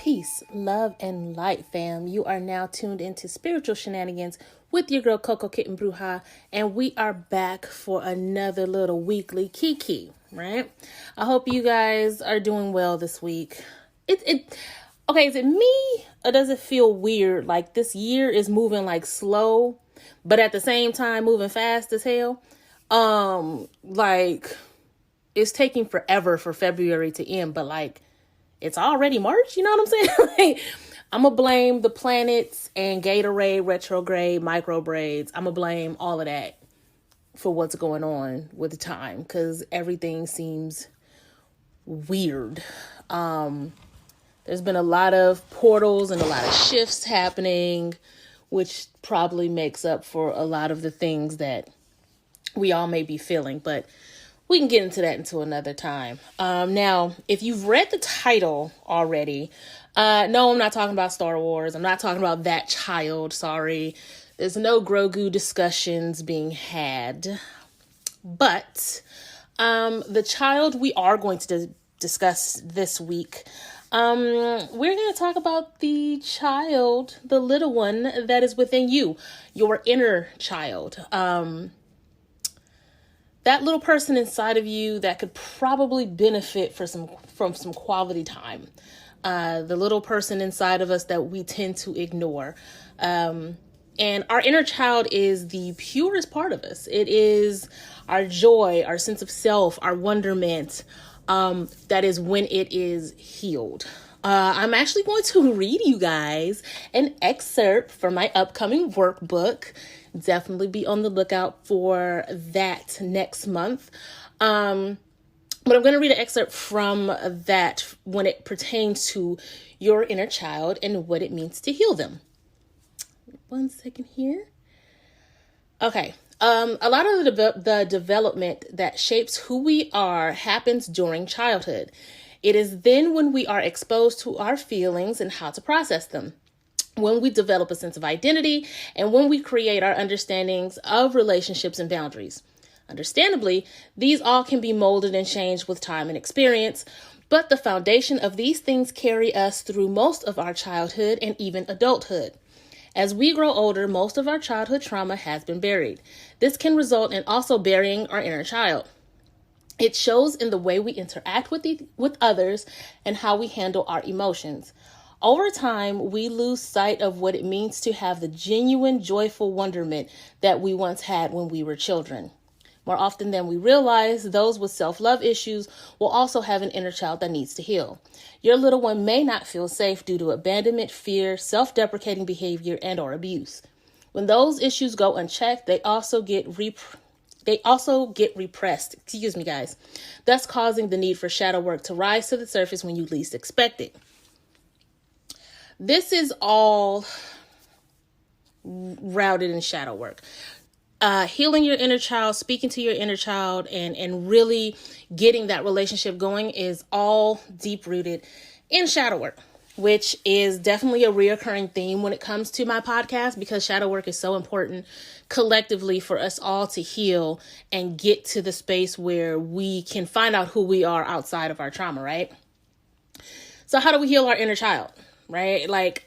Peace, love, and light, fam. You are now tuned into Spiritual Shenanigans with your girl Coco Kitten Bruja, and we are back for another little weekly Kiki, right? I hope you guys are doing well this week. Okay, is it me or does it feel weird? Like this year is moving like slow, but at the same time moving fast as hell. Like it's taking forever for February to end, but like it's already March, you know what I'm saying? Like, I'm going to blame the planets and Gatorade, retrograde, micro braids. I'm going to blame all of that for what's going on with the time because everything seems weird. There's been a lot of portals and a lot of shifts happening, which probably makes up for a lot of the things that we all may be feeling, but we can get into that into another time. Now, if you've read the title already, no, I'm not talking about Star Wars. I'm not talking about that child. Sorry. There's no Grogu discussions being had. But the child we are going to discuss this week, we're going to talk about the child, the little one that is within you, your inner child. That little person inside of you that could probably benefit from some quality time. The little person inside of us that we tend to ignore. And our inner child is the purest part of us. It is our joy, our sense of self, our wonderment. That is when it is healed. I'm actually going to read you guys an excerpt from my upcoming workbook. Definitely be on the lookout for that next month. But I'm going to read an excerpt from that when it pertains to your inner child and what it means to heal them. 1 second here. Okay. A lot of the development that shapes who we are happens during childhood. It is then when we are exposed to our feelings and how to process them, when we develop a sense of identity, and when we create our understandings of relationships and boundaries. Understandably, these all can be molded and changed with time and experience, but the foundation of these things carry us through most of our childhood and even adulthood. As we grow older, most of our childhood trauma has been buried. This can result in also burying our inner child. It shows in the way we interact with others and how we handle our emotions. Over time, we lose sight of what it means to have the genuine, joyful wonderment that we once had when we were children. More often than we realize, those with self-love issues will also have an inner child that needs to heal. Your little one may not feel safe due to abandonment, fear, self-deprecating behavior, and or abuse. When those issues go unchecked, they also get repressed, thus causing the need for shadow work to rise to the surface when you least expect it. This is all routed in shadow work. Healing your inner child, speaking to your inner child, and really getting that relationship going is all deep rooted in shadow work, which is definitely a reoccurring theme when it comes to my podcast, because shadow work is so important collectively for us all to heal and get to the space where we can find out who we are outside of our trauma, right? So how do we heal our inner child, right? Like,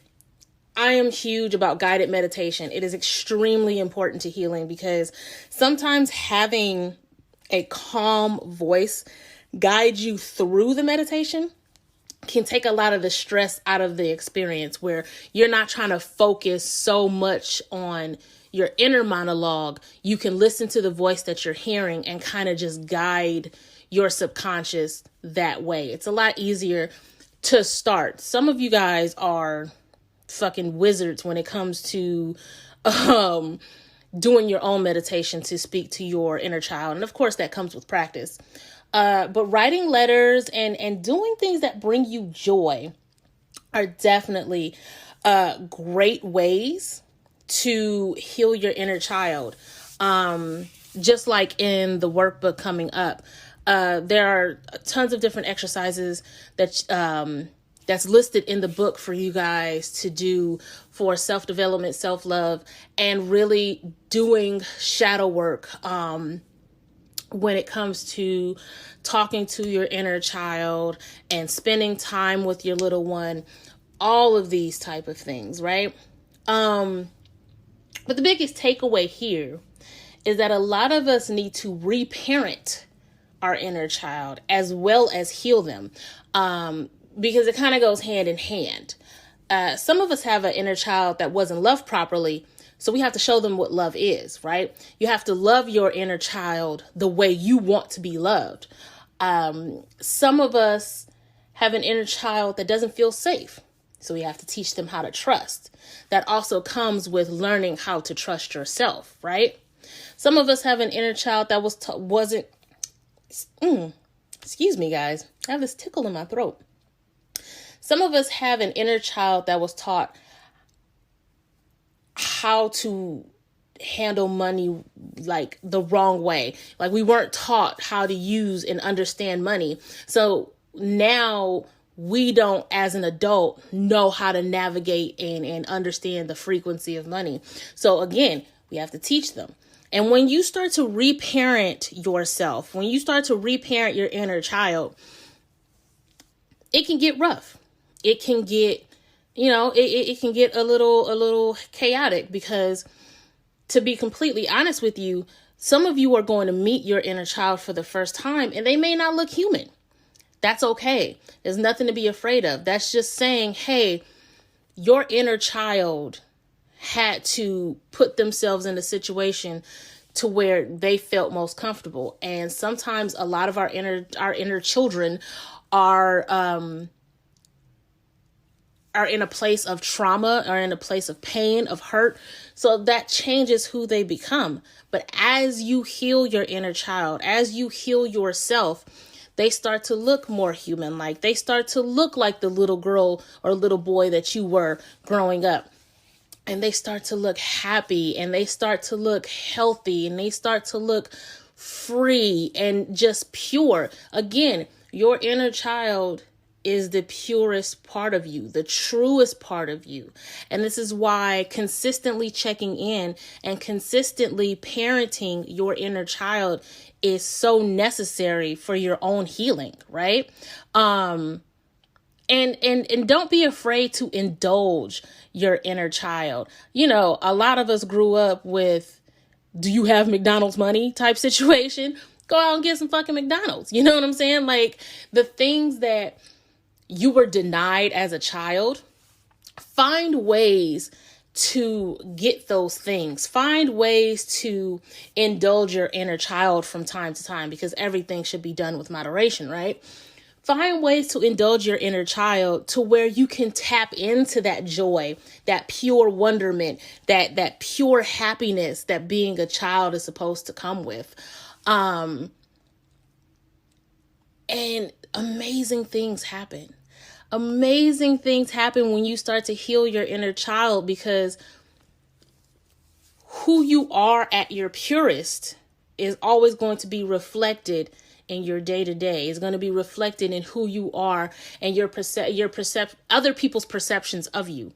I am huge about guided meditation. It is extremely important to healing because sometimes having a calm voice guide you through the meditation can take a lot of the stress out of the experience, where you're not trying to focus so much on your inner monologue. You can listen to the voice that you're hearing and kind of just guide your subconscious that way. It's a lot easier to start. Some of you guys are fucking wizards when it comes to doing your own meditation to speak to your inner child. And of course that comes with practice. But writing letters and doing things that bring you joy are definitely great ways to heal your inner child. Just like in the workbook coming up, there are tons of different exercises that that's listed in the book for you guys to do for self-development, self-love, and really doing shadow work when it comes to talking to your inner child and spending time with your little one. all of these type of things, right? But the biggest takeaway here is that a lot of us need to reparent our inner child as well as heal them, because it kind of goes hand in hand. Some of us have an inner child that wasn't loved properly, so we have to show them what love is, right? You have to love your inner child the way you want to be loved. Some of us have an inner child that doesn't feel safe, so we have to teach them how to trust. That also comes with learning how to trust yourself, right? Some of us have an inner child that wasn't. Excuse me, guys. I have this tickle in my throat. Some of us have an inner child that was taught how to handle money like the wrong way. Like we weren't taught how to use and understand money. So now we don't, as an adult, know how to navigate and understand the frequency of money. So again, we have to teach them. And when you start to reparent yourself, when you start to reparent your inner child, it can get rough. It can get, it can get a little chaotic, because to be completely honest with you, some of you are going to meet your inner child for the first time and they may not look human. That's okay. There's nothing to be afraid of. That's just saying, hey, your inner child had to put themselves in a situation to where they felt most comfortable. And sometimes a lot of our inner children are in a place of trauma, or in a place of pain, of hurt. So that changes who they become. But as you heal your inner child, as you heal yourself, they start to look more human-like. They start to look like the little girl or little boy that you were growing up. And they start to look happy, and they start to look healthy, and they start to look free and just pure. Again, your inner child is the purest part of you, the truest part of you. And this is why consistently checking in and consistently parenting your inner child is so necessary for your own healing, right? And don't be afraid to indulge your inner child. A lot of us grew up with, do you have McDonald's money type situation? Go out and get some fucking McDonald's. You know what I'm saying? Like the things that you were denied as a child, find ways to get those things. Find ways to indulge your inner child from time to time, because everything should be done with moderation, right? Find ways to indulge your inner child to where you can tap into that joy, that pure wonderment, that pure happiness that being a child is supposed to come with. And amazing things happen. Amazing things happen when you start to heal your inner child, because who you are at your purest is always going to be reflected in your day-to-day. It's going to be reflected in who you are and your other people's perceptions of you.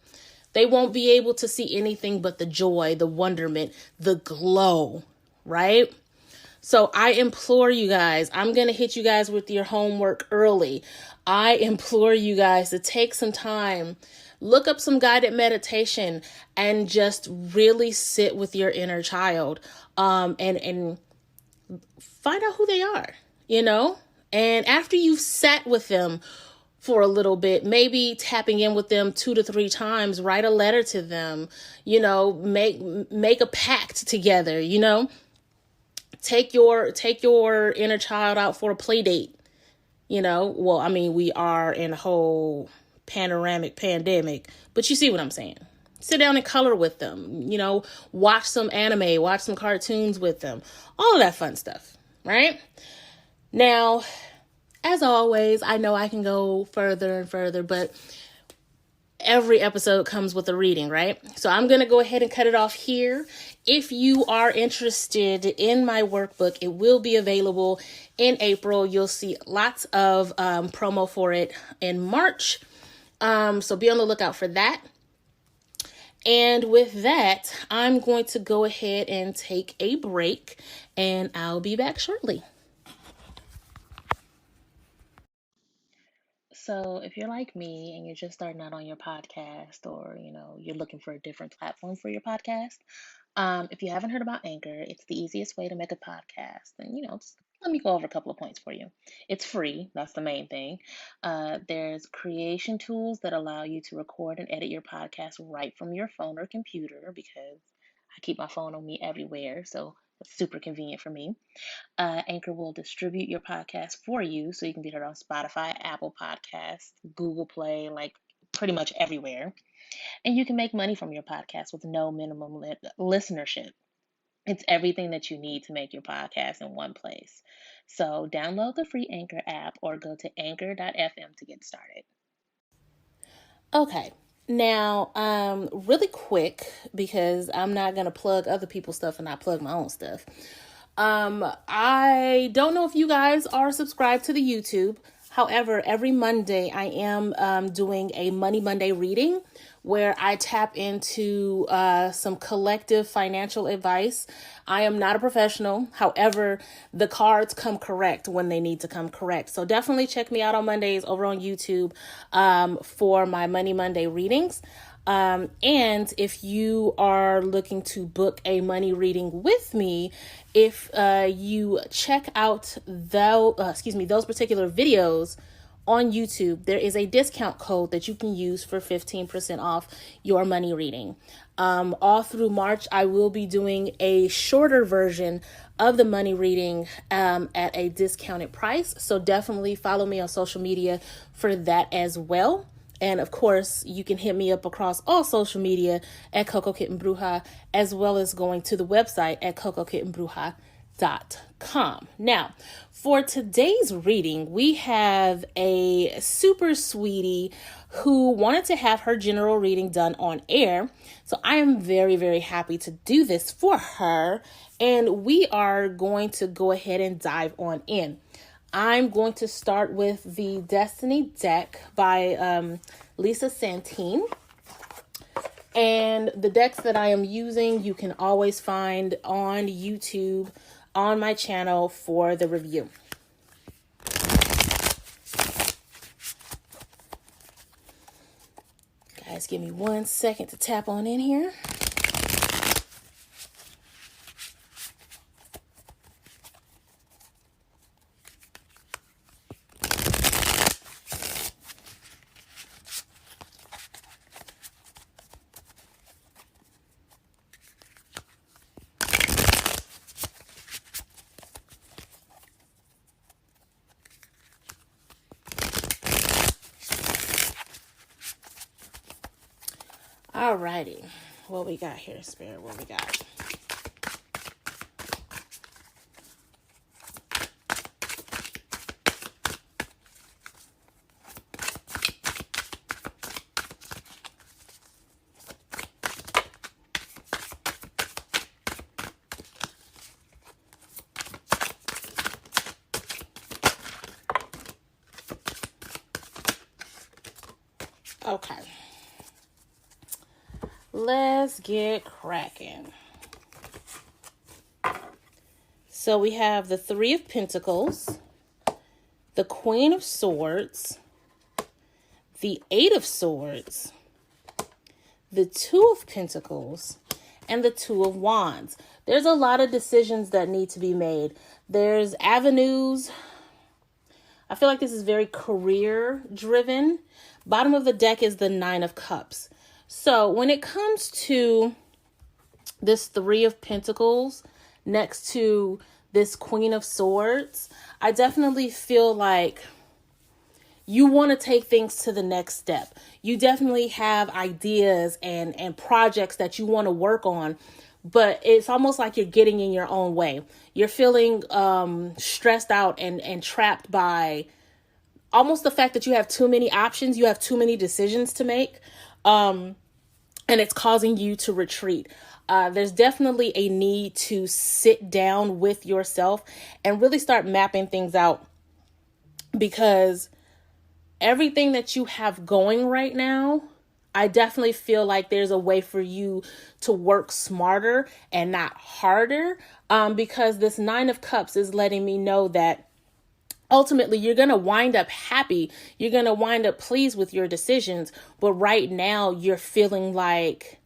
They won't be able to see anything but the joy, the wonderment, the glow, right? So I implore you guys, I'm going to hit you guys with your homework early. I implore you guys to take some time, look up some guided meditation, and just really sit with your inner child, and find out who they are, and after you've sat with them for a little bit, maybe tapping in with them 2 to 3 times, write a letter to them, make a pact together, take your inner child out for a play date. Well, I mean, we are in a whole panoramic pandemic, but you see what I'm saying. Sit down and color with them, watch some anime, watch some cartoons with them, all of that fun stuff, right? Now, as always, I know I can go further and further, but every episode comes with a reading, right? So I'm going to go ahead and cut it off here. If you are interested in my workbook, it will be available in April. You'll see lots of promo for it in March. So be on the lookout for that. And with that, I'm going to go ahead and take a break, and I'll be back shortly. So if you're like me and you're just starting out on your podcast, or you're looking for a different platform for your podcast, if you haven't heard about Anchor, it's the easiest way to make a podcast. And just let me go over a couple of points for you. It's free, that's the main thing. There's creation tools that allow you to record and edit your podcast right from your phone or computer, because I keep my phone on me everywhere, so it's super convenient for me. Anchor will distribute your podcast for you, so you can get it on Spotify, Apple Podcasts, Google Play, like pretty much everywhere. And you can make money from your podcast with no minimum listenership. It's everything that you need to make your podcast in one place. So download the free Anchor app or go to anchor.fm to get started. Okay. Now, really quick, because I'm not going to plug other people's stuff and not plug my own stuff. I don't know if you guys are subscribed to the YouTube. However, every Monday I am doing a Money Monday reading where I tap into some collective financial advice. I am not a professional. However, the cards come correct when they need to come correct. So definitely check me out on Mondays over on YouTube for my Money Monday readings. And if you are looking to book a money reading with me, if you check out those particular videos on YouTube, there is a discount code that you can use for 15% off your money reading. All through March, I will be doing a shorter version of the money reading at a discounted price. So definitely follow me on social media for that as well. And of course, you can hit me up across all social media at Coco Kitten Bruja, as well as going to the website at cocokittenbruja.com. Now, for today's reading, we have a super sweetie who wanted to have her general reading done on air. So I am very, very happy to do this for her. And we are going to go ahead and dive on in. I'm going to start with the Destiny deck by Lisa Santine. And the decks that I am using, you can always find on YouTube on my channel for the review. Guys, give me 1 second to tap on in here. Alrighty, what we got here, Spirit? What we got? Okay. Let's get cracking. So we have the Three of Pentacles, the Queen of Swords, the Eight of Swords, the Two of Pentacles, and the Two of Wands. There's a lot of decisions that need to be made. There's avenues. I feel like this is very career driven. Bottom of the deck is the Nine of Cups. So when it comes to this Three of Pentacles next to this Queen of Swords, I definitely feel like you want to take things to the next step. You definitely have ideas and projects that you want to work on, but it's almost like you're getting in your own way. You're feeling stressed out and trapped by almost the fact that you have too many options. You have too many decisions to make. And it's causing you to retreat. There's definitely a need to sit down with yourself and really start mapping things out, because everything that you have going right now, I definitely feel like there's a way for you to work smarter and not harder, because this Nine of Cups is letting me know that, ultimately, you're going to wind up happy. You're going to wind up pleased with your decisions. But right now, you're feeling like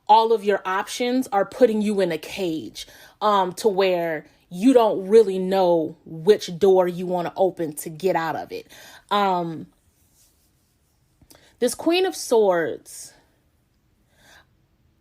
all of your options are putting you in a cage, to where you don't really know which door you want to open to get out of it. This Queen of Swords,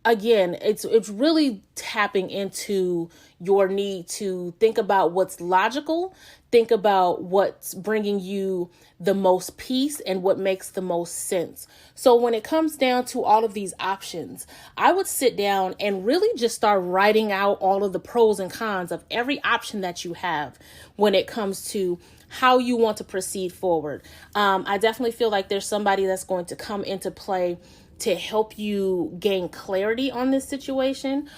again, it's really tapping into your need to think about what's logical, think about what's bringing you the most peace and what makes the most sense. So when it comes down to all of these options, I would sit down and really just start writing out all of the pros and cons of every option that you have when it comes to how you want to proceed forward. I definitely feel like there's somebody that's going to come into play to help you gain clarity on this situation.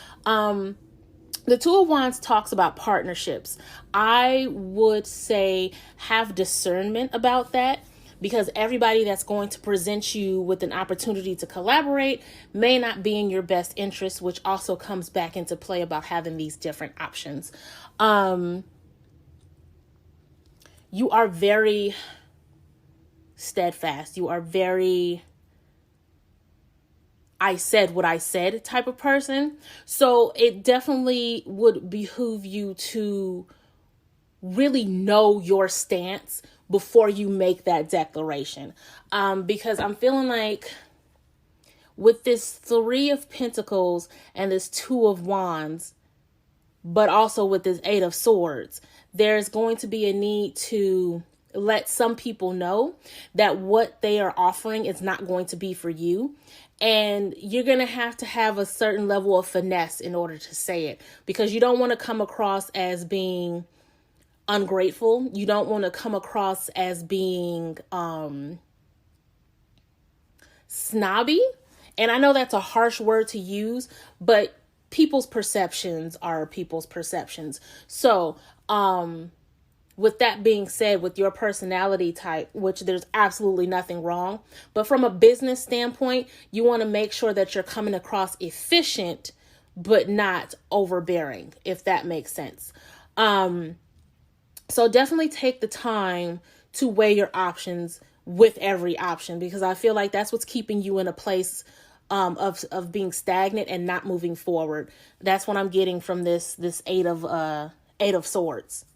The Two of Wands talks about partnerships. I would say have discernment about that, because everybody that's going to present you with an opportunity to collaborate may not be in your best interest, which also comes back into play about having these different options. You are very steadfast. You are very I said what I said type of person. So it definitely would behoove you to really know your stance before you make that declaration. Because I'm feeling like with this Three of Pentacles and this Two of Wands, but also with this Eight of Swords, there's going to be a need to let some people know that what they are offering is not going to be for you. And you're going to have a certain level of finesse in order to say it, because you don't want to come across as being ungrateful. You don't want to come across as being snobby. And I know that's a harsh word to use, but people's perceptions are people's perceptions. So, with that being said, with your personality type, which there's absolutely nothing wrong, but from a business standpoint, you want to make sure that you're coming across efficient, but not overbearing, if that makes sense. So definitely take the time to weigh your options with every option, because I feel like that's what's keeping you in a place of being stagnant and not moving forward. That's what I'm getting from this Eight of Swords.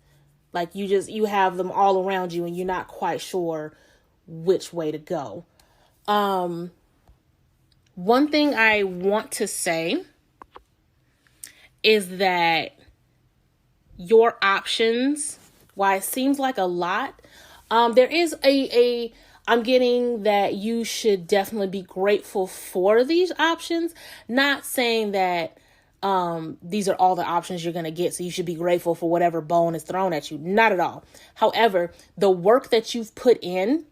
Like you have them all around you and you're not quite sure which way to go. One thing I want to say is that your options, while it seems like a lot, there is I'm getting that you should definitely be grateful for these options. Not saying that these are all the options you're going to get, so you should be grateful for whatever bone is thrown at you. Not at all. However, the work that you've put in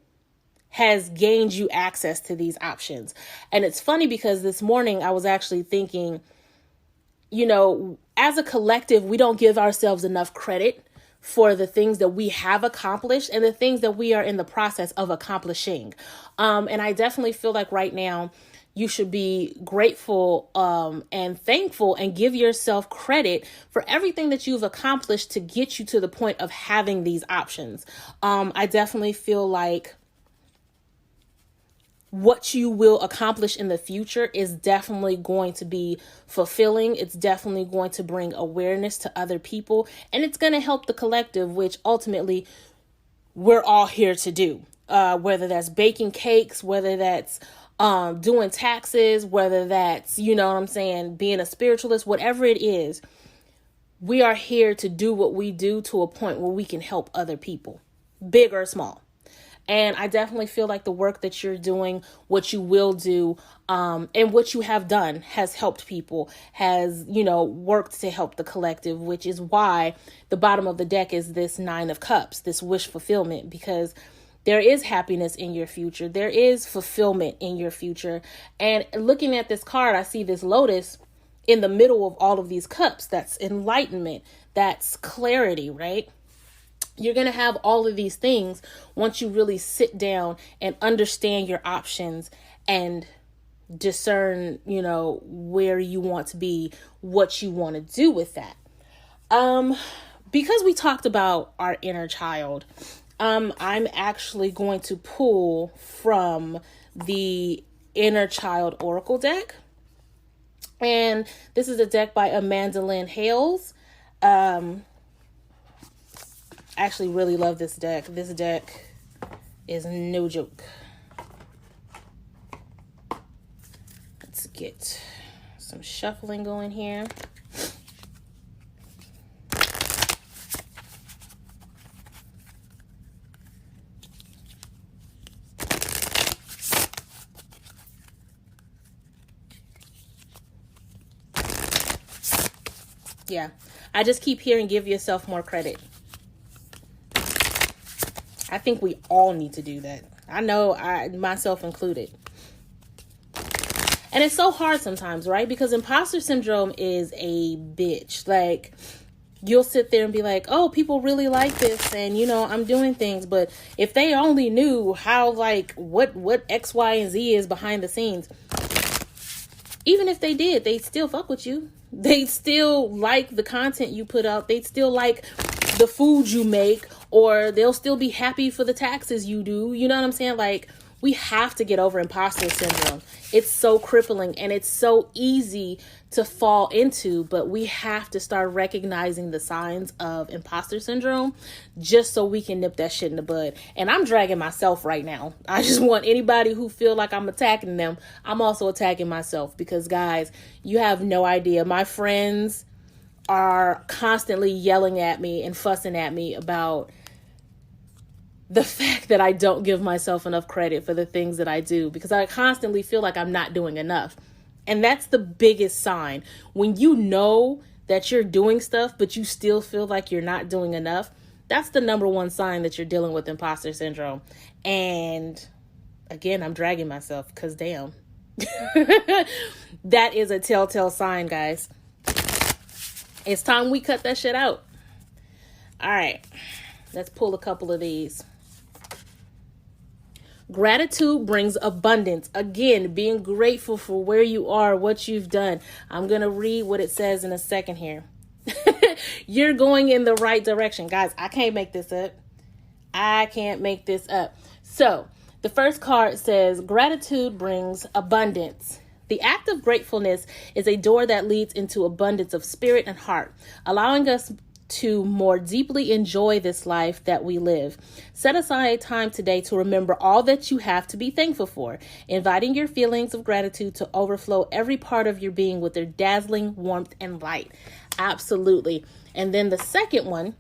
has gained you access to these options. And it's funny because this morning I was actually thinking, as a collective, we don't give ourselves enough credit for the things that we have accomplished and the things that we are in the process of accomplishing. And I definitely feel like right now, you should be grateful and thankful and give yourself credit for everything that you've accomplished to get you to the point of having these options. I definitely feel like what you will accomplish in the future is definitely going to be fulfilling. It's definitely going to bring awareness to other people, and it's going to help the collective, which ultimately we're all here to do. Whether that's baking cakes, whether that's doing taxes, whether that's, being a spiritualist, whatever it is, we are here to do what we do to a point where we can help other people, big or small. And I definitely feel like the work that you're doing, what you will do, and what you have done has helped people, has, worked to help the collective, which is why the bottom of the deck is this Nine of Cups, this wish fulfillment, because there is happiness in your future. There is fulfillment in your future. And looking at this card, I see this lotus in the middle of all of these cups. That's enlightenment. That's clarity, right? You're going to have all of these things once you really sit down and understand your options and discern, where you want to be, what you want to do with that. Because we talked about our inner child, I'm actually going to pull from the Inner Child Oracle deck. And this is a deck by Amanda Lynn Hales. I actually really love this deck. This deck is no joke. Let's get some shuffling going here. Yeah, I just keep hearing give yourself more credit. I think we all need to do that. I know, myself included. And it's so hard sometimes, right? Because imposter syndrome is a bitch. Like, you'll sit there and be like, oh, people really like this, and, you know, I'm doing things. But if they only knew how, like, what X, Y, and Z is behind the scenes, even if they did, they'd still fuck with you. They'd still like the content you put out. They'd still like the food you make, or they'll still be happy for the taxes you do. You know what I'm saying? Like, we have to get over imposter syndrome. It's so crippling and it's so easy to fall into, but we have to start recognizing the signs of imposter syndrome just so we can nip that shit in the bud. And I'm dragging myself right now. I just want anybody who feel like I'm attacking them, I'm also attacking myself, because guys, you have no idea. My friends are constantly yelling at me and fussing at me about the fact that I don't give myself enough credit for the things that I do, because I constantly feel like I'm not doing enough. And that's the biggest sign. When you know that you're doing stuff, but you still feel like you're not doing enough, that's the number one sign that you're dealing with imposter syndrome. And again, I'm dragging myself because damn, that is a telltale sign, guys. It's time we cut that shit out. All right, let's pull a couple of these. Gratitude brings abundance. Again, being grateful for where you are, what you've done. I'm going to read what it says in a second here. You're going in the right direction. Guys, I can't make this up. I can't make this up. So, the first card says, gratitude brings abundance. The act of gratefulness is a door that leads into abundance of spirit and heart, allowing us to more deeply enjoy this life that we live. Set aside time today to remember all that you have to be thankful for, inviting your feelings of gratitude to overflow every part of your being with their dazzling warmth and light. Absolutely. And then the second one,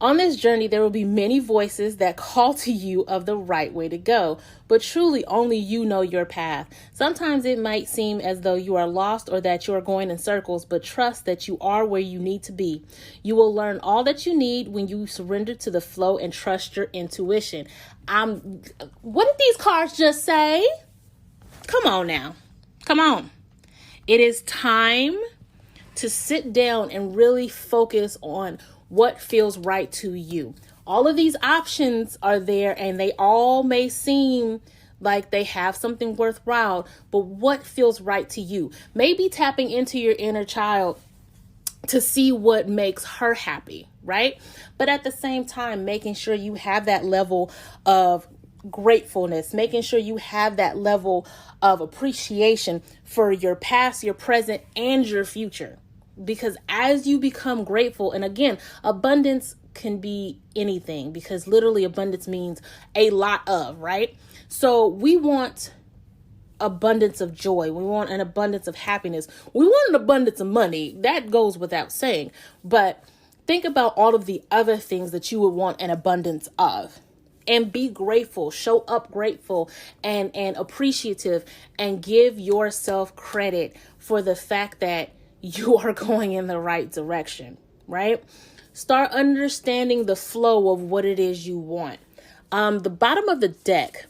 on this journey, there will be many voices that call to you of the right way to go, but truly only you know your path. Sometimes it might seem as though you are lost or that you are going in circles, but trust that you are where you need to be. You will learn all that you need when you surrender to the flow and trust your intuition. What did these cards just say? Come on now. Come on. It is time to sit down and really focus on what feels right to you. All of these options are there and they all may seem like they have something worthwhile, but what feels right to you? Maybe tapping into your inner child to see what makes her happy, right? But at the same time, making sure you have that level of gratefulness, making sure you have that level of appreciation for your past, your present, and your future. Because as you become grateful, and again, abundance can be anything, because literally abundance means a lot of, right? So we want abundance of joy. We want an abundance of happiness. We want an abundance of money. That goes without saying. But think about all of the other things that you would want an abundance of. And be grateful, show up grateful and appreciative, and give yourself credit for the fact that you are going in the right direction, right? Start understanding the flow of what it is you want. The bottom of the deck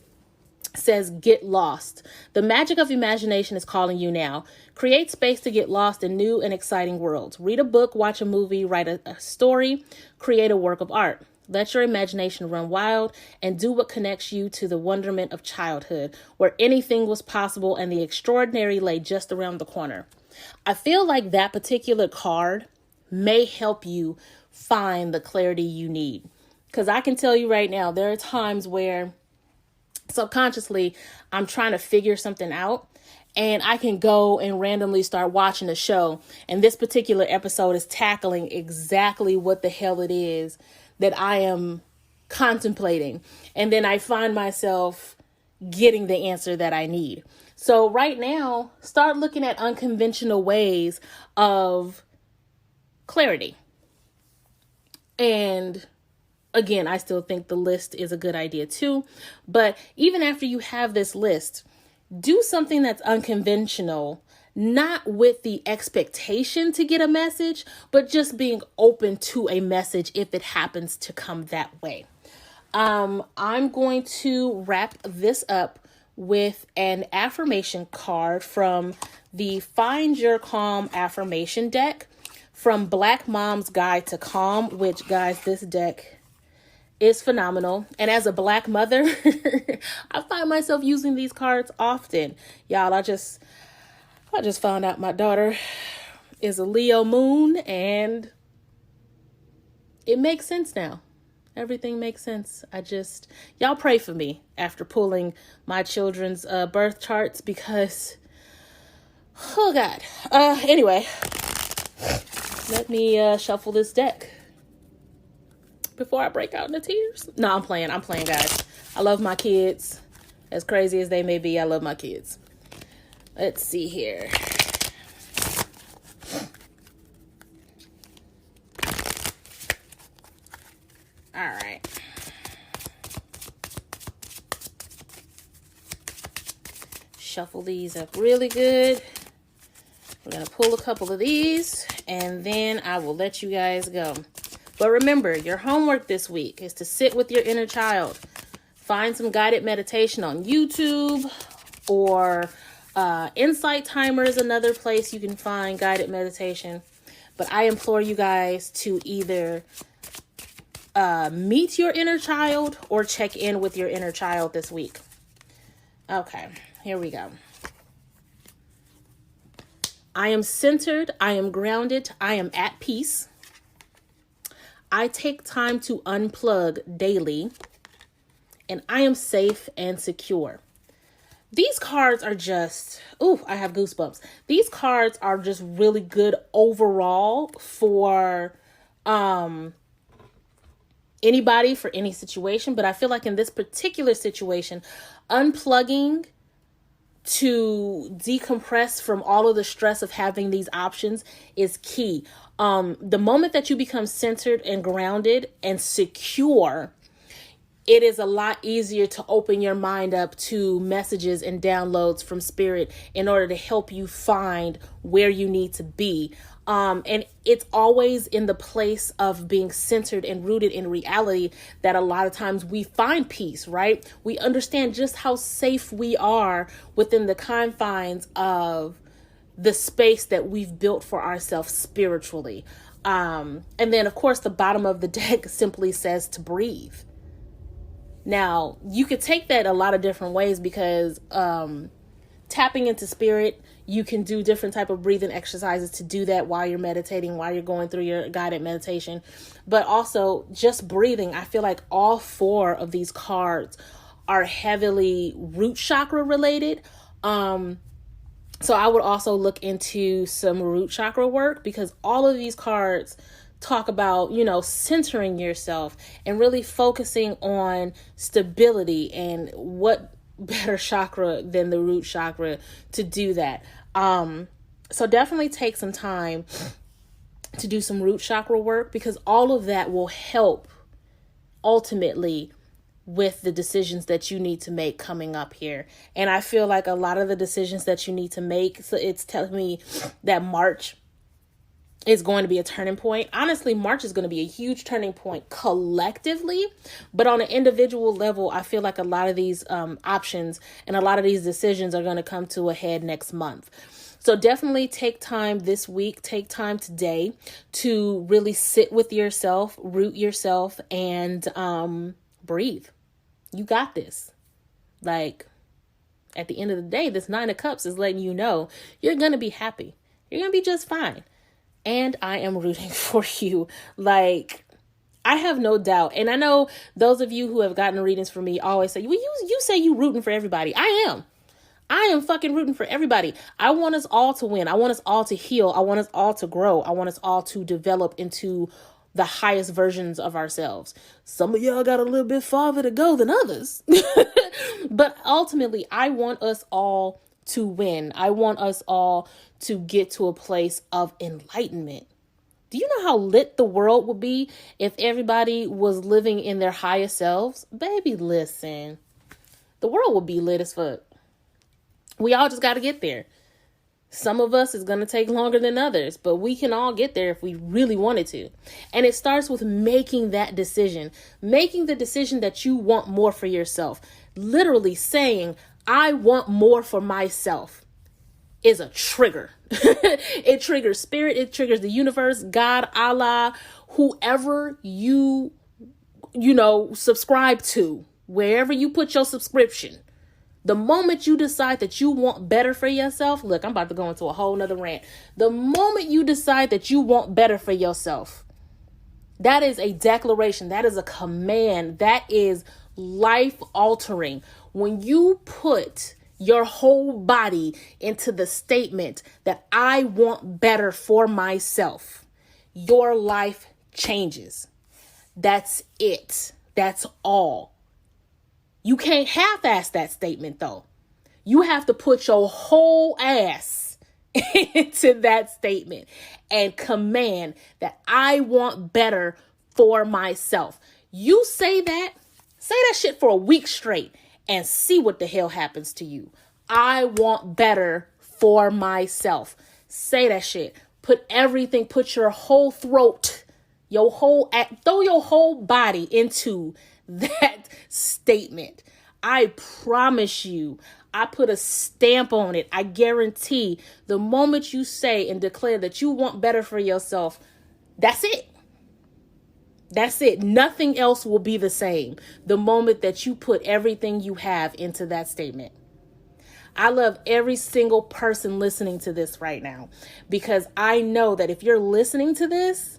says, get lost. The magic of imagination is calling you now. Create space to get lost in new and exciting worlds. Read a book, watch a movie, write a story, create a work of art. Let your imagination run wild and do what connects you to the wonderment of childhood, where anything was possible and the extraordinary lay just around the corner. I feel like that particular card may help you find the clarity you need. Because I can tell you right now, there are times where subconsciously I'm trying to figure something out, and I can go and randomly start watching a show. And this particular episode is tackling exactly what the hell it is that I am contemplating. And then I find myself getting the answer that I need. So right now, start looking at unconventional ways of clarity. And again, I still think the list is a good idea too. But even after you have this list, do something that's unconventional, not with the expectation to get a message, but just being open to a message if it happens to come that way. I'm going to wrap this up with an affirmation card from the Find Your Calm affirmation deck from Black Mom's Guide to Calm, which, guys, this deck is phenomenal. And as a Black mother, I find myself using these cards often. Y'all, I just found out my daughter is a Leo moon, and it makes sense now. Everything makes sense. Y'all pray for me after pulling my children's birth charts, because, oh God. Anyway, let me shuffle this deck before I break out into tears. No, I'm playing, guys. I love my kids. As crazy as they may be, I love my kids. Let's see here. All right. Shuffle these up really good. We're going to pull a couple of these, and then I will let you guys go. But remember, your homework this week is to sit with your inner child. Find some guided meditation on YouTube, or Insight Timer is another place you can find guided meditation. But I implore you guys to either meet your inner child or check in with your inner child this week. Okay, here we go. I am centered. I am grounded. I am at peace. I take time to unplug daily, and I am safe and secure. These cards are just, I have goosebumps. These cards are just really good overall for anybody, for any situation. But I feel like in this particular situation, unplugging to decompress from all of the stress of having these options is key. The moment that you become centered and grounded and secure, it is a lot easier to open your mind up to messages and downloads from spirit in order to help you find where you need to be. And it's always in the place of being centered and rooted in reality that a lot of times we find peace, right? We understand just how safe we are within the confines of the space that we've built for ourselves spiritually. And then, of course, the bottom of the deck simply says to breathe. Now, you could take that a lot of different ways, because tapping into spirit, you can do different type of breathing exercises to do that while you're meditating, while you're going through your guided meditation. But also just breathing. I feel like all four of these cards are heavily root chakra related. So I would also look into some root chakra work, because all of these cards talk about, centering yourself and really focusing on stability, and what better chakra than the root chakra to do that. So definitely take some time to do some root chakra work, because all of that will help ultimately with the decisions that you need to make coming up here. And I feel like a lot of the decisions that you need to make, so it's telling me that March is going to be a turning point. Honestly, March is going to be a huge turning point collectively, but on an individual level, I feel like a lot of these options and a lot of these decisions are going to come to a head next month. So definitely take time this week, take time today to really sit with yourself, root yourself, and breathe. You got this. Like, at the end of the day, this 9 of Cups is letting you know you're going to be happy. You're going to be just fine. And I am rooting for you. Like, I have no doubt. And I know those of you who have gotten readings from me always say, well, you say you rooting for everybody. I am fucking rooting for everybody. I want us all to win. I want us all to heal. I want us all to grow. I want us all to develop into the highest versions of ourselves. Some of y'all got a little bit farther to go than others. But ultimately, I want us all to win. I want us all to get to a place of enlightenment. Do you know how lit the world would be if everybody was living in their highest selves? Baby, listen. The world would be lit as fuck. We all just got to get there. Some of us is going to take longer than others, but we can all get there if we really wanted to. And it starts with making that decision, making the decision that you want more for yourself. Literally saying, I want more for myself is a trigger. It triggers spirit. It triggers the universe, God, Allah, whoever you subscribe to, wherever you put your subscription. The moment you decide that you want better for yourself, look, I'm about to go into a whole nother rant. The moment you decide that you want better for yourself, that is a declaration. That is a command. That is life altering. When you put your whole body into the statement that I want better for myself, your life changes. That's it. That's all. You can't half-ass that statement, though. You have to put your whole ass into that statement and command that I want better for myself. You say that shit for a week straight and see what the hell happens to you. I want better for myself. Say that shit. Put your whole throat, throw your whole body into that statement. I promise you, I put a stamp on it. I guarantee the moment you say and declare that you want better for yourself, that's it. That's it. Nothing else will be the same the moment that you put everything you have into that statement. I love every single person listening to this right now, because I know that if you're listening to this,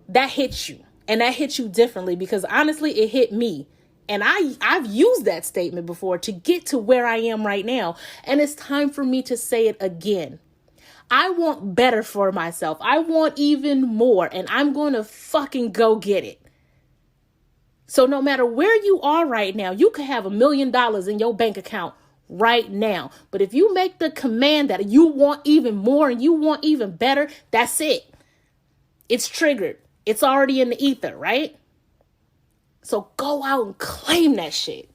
that hits you. And that hits you differently, because honestly, it hit me. And I've used that statement before to get to where I am right now. And it's time for me to say it again. I want better for myself. I want even more. And I'm going to fucking go get it. So no matter where you are right now, you could have $1 million in your bank account right now. But if you make the command that you want even more and you want even better, that's it. It's triggered. It's already in the ether, right? So go out and claim that shit.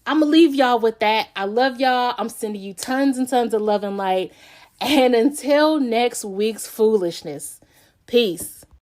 I'm going to leave y'all with that. I love y'all. I'm sending you tons and tons of love and light. And until next week's foolishness, peace.